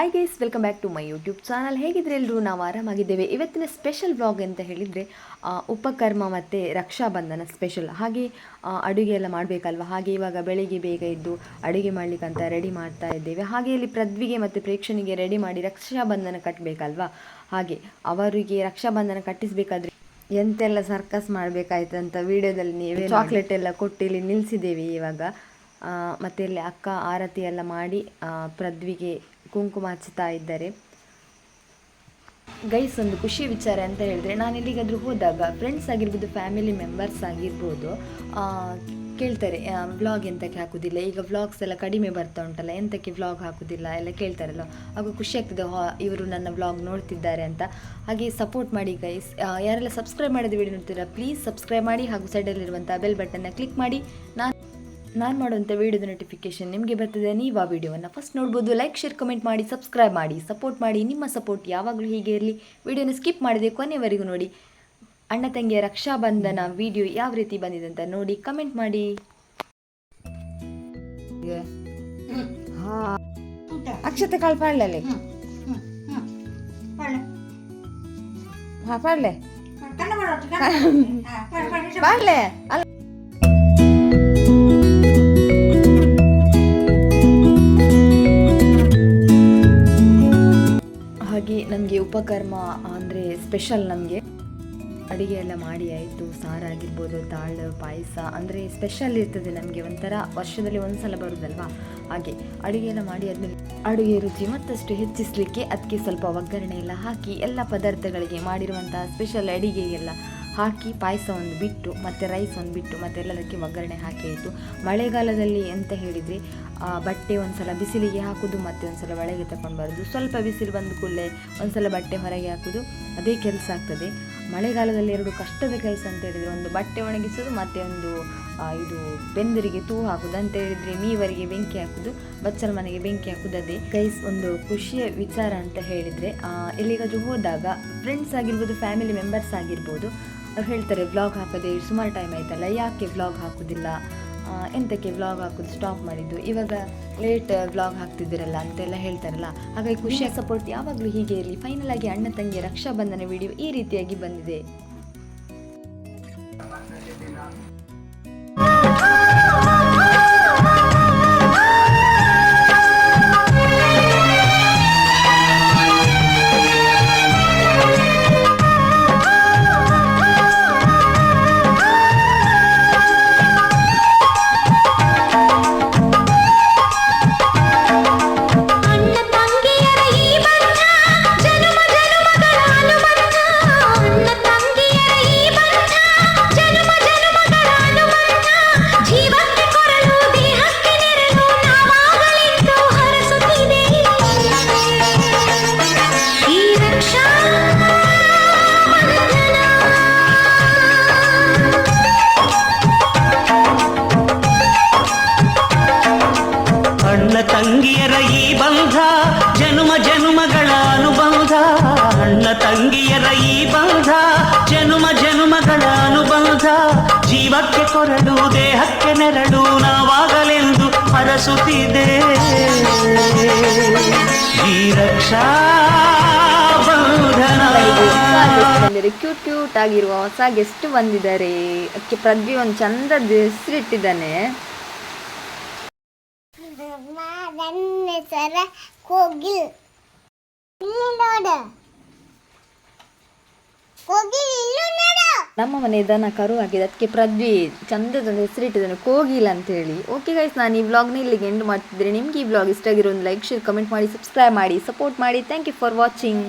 Hi guys, welcome back to my YouTube channel. ಹೇಗಿದ್ರೆ ಎಲ್ಲರೂ ನಾವು ಆರಾಮಾಗಿದ್ದೇವೆ. ಇವತ್ತಿನ ಸ್ಪೆಷಲ್ ವ್ಲಾಗ್ ಅಂತ ಹೇಳಿದರೆ ಉಪಕರ್ಮ ಮತ್ತು ರಕ್ಷಾಬಂಧನ ಸ್ಪೆಷಲ್. ಹಾಗೆ ಅಡುಗೆ ಎಲ್ಲ ಮಾಡಬೇಕಲ್ವ, ಹಾಗೆ ಇವಾಗ ಬೆಳಿಗ್ಗೆ ಬೇಗ ಇದ್ದು ಅಡುಗೆ ಮಾಡಲಿಕ್ಕಂತ ರೆಡಿ ಮಾಡ್ತಾ ಇದ್ದೇವೆ. ಹಾಗೆ ಇಲ್ಲಿ ಪೃಥ್ವಿಗೆ ಮತ್ತು ಪ್ರೇಕ್ಷಣಿಗೆ ರೆಡಿ ಮಾಡಿ ರಕ್ಷಾಬಂಧನ ಕಟ್ಟಬೇಕಲ್ವ, ಹಾಗೆ ಅವರಿಗೆ ರಕ್ಷಾಬಂಧನ ಕಟ್ಟಿಸಬೇಕಾದ್ರೆ ಎಂತೆಲ್ಲ ಸರ್ಕಸ್ ಮಾಡಬೇಕಾಯ್ತಂತ ವಿಡಿಯೋದಲ್ಲಿ ನೀವೇ ಚಾಕ್ಲೇಟ್ ಎಲ್ಲ ಕೊಟ್ಟು ಇಲ್ಲಿ ನಿಲ್ಲಿಸಿದ್ದೇವೆ ಇವಾಗ. ಮತ್ತು ಇಲ್ಲಿ ಅಕ್ಕ ಆರತಿ ಎಲ್ಲ ಮಾಡಿ ಪೃಥ್ವಿಗೆ ಕುಂಕುಮ ಹಚ್ಚುತ್ತಾ ಇದ್ದಾರೆ. ಗೈಸ್, ಒಂದು ಖುಷಿ ವಿಚಾರ ಅಂತ ಹೇಳಿದ್ರೆ, ನಾನು ಎಲ್ಲಿಗಾದರೂ ಹೋದಾಗ ಫ್ರೆಂಡ್ಸ್ ಆಗಿರ್ಬೋದು, ಫ್ಯಾಮಿಲಿ ಮೆಂಬರ್ಸ್ ಆಗಿರ್ಬೋದು, ಕೇಳ್ತಾರೆ ವ್ಲಾಗ್ ಎಂತಕ್ಕೆ ಹಾಕೋದಿಲ್ಲ, ಈಗ ವ್ಲಾಗ್ಸ್ ಎಲ್ಲ ಕಡಿಮೆ ಬರ್ತಾ ಉಂಟಲ್ಲ, ಎಂತಕ್ಕೆ ವ್ಲಾಗ್ ಹಾಕೋದಿಲ್ಲ ಎಲ್ಲ ಕೇಳ್ತಾರಲ್ಲ. ಆಗ ಖುಷಿ ಆಗ್ತದೆ, ಇವರು ನನ್ನ ವ್ಲಾಗ್ ನೋಡ್ತಿದ್ದಾರೆ ಅಂತ. ಹಾಗೆ ಸಪೋರ್ಟ್ ಮಾಡಿ ಗೈಸ್. ಯಾರೆಲ್ಲ ಸಬ್ಸ್ಕ್ರೈಬ್ ಮಾಡಿದ ವಿಡಿಯೋ ನೋಡ್ತೀರಾ, ಪ್ಲೀಸ್ ಸಬ್ಸ್ಕ್ರೈಬ್ ಮಾಡಿ, ಹಾಗೂ ಸೈಡಲ್ಲಿರುವಂಥ ಬೆಲ್ ಬಟನ್ನ ಕ್ಲಿಕ್ ಮಾಡಿ. ನಾನು ಮಾಡುವಂಥ ವೀಡಿಯೋದ ನೋಟಿಫಿಕೇಷನ್ ನಿಮಗೆ ಬರ್ತದೆ. ನೀವು ಆ ವಿಡಿಯೋವನ್ನು ಫಸ್ಟ್ ನೋಡ್ಬೋದು. ಲೈಕ್, ಶೇರ್, ಕಮೆಂಟ್ ಮಾಡಿ, ಸಬ್ಸ್ಕ್ರೈಬ್ ಮಾಡಿ, ಸಪೋರ್ಟ್ ಮಾಡಿ. ನಿಮ್ಮ ಸಪೋರ್ಟ್ ಯಾವಾಗಲೂ ಹೀಗೆ ಇರಲಿ. ವಿಡಿಯೋನ ಸ್ಕಿಪ್ ಮಾಡಿದೆ ಕೊನೆವರೆಗೂ ನೋಡಿ. ಅಣ್ಣ ತಂಗಿಯ ರಕ್ಷಾಬಂಧನ ವಿಡಿಯೋ ಯಾವ ರೀತಿ ಬಂದಿದೆ ಅಂತ ನೋಡಿ, ಕಮೆಂಟ್ ಮಾಡಿ. ಅಕ್ಷತೆ ಕಾಳು ಪಾಡ್ಲಲ್ಲಿ ಪಾಡ್ಲೆ ಪಾಡ್ಲೆ ಅಲ್ಲ. ಹಾಗೆ ನಮಗೆ ಉಪಕರ್ಮ ಅಂದರೆ ಸ್ಪೆಷಲ್. ನಮಗೆ ಅಡುಗೆ ಎಲ್ಲ ಮಾಡಿ ಆಯಿತು. ಸಾರಾಗಿರ್ಬೋದು, ತಾಳು, ಪಾಯಸ ಅಂದರೆ ಸ್ಪೆಷಲ್ ಇರ್ತದೆ ನಮಗೆ. ಒಂಥರ ವರ್ಷದಲ್ಲಿ ಒಂದು ಸಲ ಬರೋದಲ್ವಾ, ಹಾಗೆ ಅಡುಗೆ ಎಲ್ಲ ಮಾಡಿ ಆದಮೇಲೆ ಅಡುಗೆ ರುಚಿ ಮತ್ತಷ್ಟು ಹೆಚ್ಚಿಸಲಿಕ್ಕೆ ಅದಕ್ಕೆ ಸ್ವಲ್ಪ ಒಗ್ಗರಣೆ ಎಲ್ಲ ಹಾಕಿ ಎಲ್ಲ ಪದಾರ್ಥಗಳಿಗೆ ಮಾಡಿರುವಂಥ ಸ್ಪೆಷಲ್ ಅಡುಗೆಗೆಲ್ಲ ಹಾಕಿ ಪಾಯಸ ಒಂದು ಬಿಟ್ಟು ಮತ್ತು ರೈಸ್ ಒಂದು ಬಿಟ್ಟು ಮತ್ತು ಎಲ್ಲದಕ್ಕೆ ಒಗ್ಗರಣೆ ಹಾಕಿ ಆಯಿತು. ಮಳೆಗಾಲದಲ್ಲಿ ಎಂತ ಹೇಳಿದರೆ ಬಟ್ಟೆ ಒಂದು ಸಲ ಬಿಸಿಲಿಗೆ ಹಾಕೋದು ಮತ್ತು ಒಂದು ಸಲ ಒಳಗೆ ತಗೊಂಡು ಬರೋದು. ಸ್ವಲ್ಪ ಬಿಸಿಲು ಬಂದ ಕೂಡಲೇ ಒಂದು ಸಲ ಬಟ್ಟೆ ಹೊರಗೆ ಹಾಕೋದು, ಅದೇ ಕೆಲಸ ಆಗ್ತದೆ. ಮಳೆಗಾಲದಲ್ಲಿ ಎರಡು ಕಷ್ಟದ ಕೆಲಸ ಅಂತ ಹೇಳಿದರೆ, ಒಂದು ಬಟ್ಟೆ ಒಣಗಿಸೋದು ಮತ್ತು ಒಂದು ಇದು ಬೆಂದರಿಗೆ ತೂ ಹಾಕೋದು, ಅಂತ ಹೇಳಿದರೆ ಮೀವರಿಗೆ ಬೆಂಕಿ ಹಾಕೋದು, ಬಚ್ಚಲ ಮನೆಗೆ ಬೆಂಕಿ ಹಾಕೋದು. ಅದೇ ಗೈಸ್ ಒಂದು ಖುಷಿಯ ವಿಚಾರ ಅಂತ ಹೇಳಿದರೆ, ಎಲ್ಲಿಗಾದರೂ ಹೋದಾಗ ಫ್ರೆಂಡ್ಸ್ ಆಗಿರ್ಬೋದು, ಫ್ಯಾಮಿಲಿ ಮೆಂಬರ್ಸ್ ಆಗಿರ್ಬೋದು, ಅವ್ರು ಹೇಳ್ತಾರೆ ವ್ಲಾಗ್ ಹಾಕೋದೆ ಸುಮಾರು ಟೈಮ್ ಆಯ್ತಲ್ಲ, ಯಾಕೆ ವ್ಲಾಗ್ ಹಾಕೋದಿಲ್ಲ, ಎಂತಕ್ಕೆ ವ್ಲಾಗ್ ಹಾಕೋದು ಸ್ಟಾಪ್ ಮಾಡಿದ್ದು, ಇವಾಗ ಲೇಟ್ ವ್ಲಾಗ್ ಹಾಕ್ತಿದ್ದೀರಲ್ಲ ಅಂತೆಲ್ಲ ಹೇಳ್ತಾರಲ್ಲ. ಹಾಗಾಗಿ ಖುಷಿಯ ಸಪೋರ್ಟ್ ಯಾವಾಗಲೂ ಹೀಗೆ ಇರಲಿ. ಫೈನಲ್ ಆಗಿ ಅಣ್ಣ ತಂಗಿಯ ರಕ್ಷಾಬಂಧನ ವಿಡಿಯೋ ಈ ರೀತಿಯಾಗಿ ಬಂದಿದೆ. ತಂಗಿಯರ ಈ ಬಂಧ ಜನುಮ ಜನುಮಗಳ ಅನುಬಂಧ. ಅಣ್ಣ ತಂಗಿಯರ ಈ ಬಂಧ ಜನುಮ ಜನುಮಗಳ ಅನುಬಂಧ. ಜೀವಕ್ಕೆ ಕೊರಡು, ದೇಹಕ್ಕೆ ನೆರಳು, ನಾವಾಗಲೆಂದು ಹರಸುತ್ತಿದೆ ಈ ರಕ್ಷಾ ಬಂಧನ. ಕ್ಯೂಟ್ ಕ್ಯೂಟ್ ಆಗಿರುವ ಹೊಸ ಗೆಸ್ಟ್ ಬಂದಿದ್ದಾರೆ. ಅದಕ್ಕೆ ಪೃಥ್ವಿ ಒಂದು ಚಂದದ ಹೆಸರಿಟ್ಟಿದ್ದಾನೆ. ಕೋಗಿಲ್ ನಮ್ಮ ಮನೆ ದನ ಕರು ಆಗಿದೆ, ಅದಕ್ಕೆ ಪೃಥ್ವಿ ಚಂದದ ಹೆಸರಿಟ್ಟಿದ್ದಾನೆ ಕೋಗಿಲ್ ಅಂತ ಹೇಳಿ. ಓಕೆ ಗೈಸ್, ನಾನು ಈ ವ್ಲಾಗ್ನ ಇಲ್ಲಿಗೆ ಎಂಡ್ ಮಾಡ್ತಿದ್ರೆ, ನಿಮ್ಗೆ ಈ ವ್ಲಾಗ್ ಇಷ್ಟ ಆಗಿರೋ ಒಂದು ಲೈಕ್, ಶೇರ್, ಕಮೆಂಟ್ ಮಾಡಿ, ಸಬ್ಸ್ಕ್ರೈಬ್ ಮಾಡಿ, ಸಪೋರ್ಟ್ ಮಾಡಿ. Thank you for watching.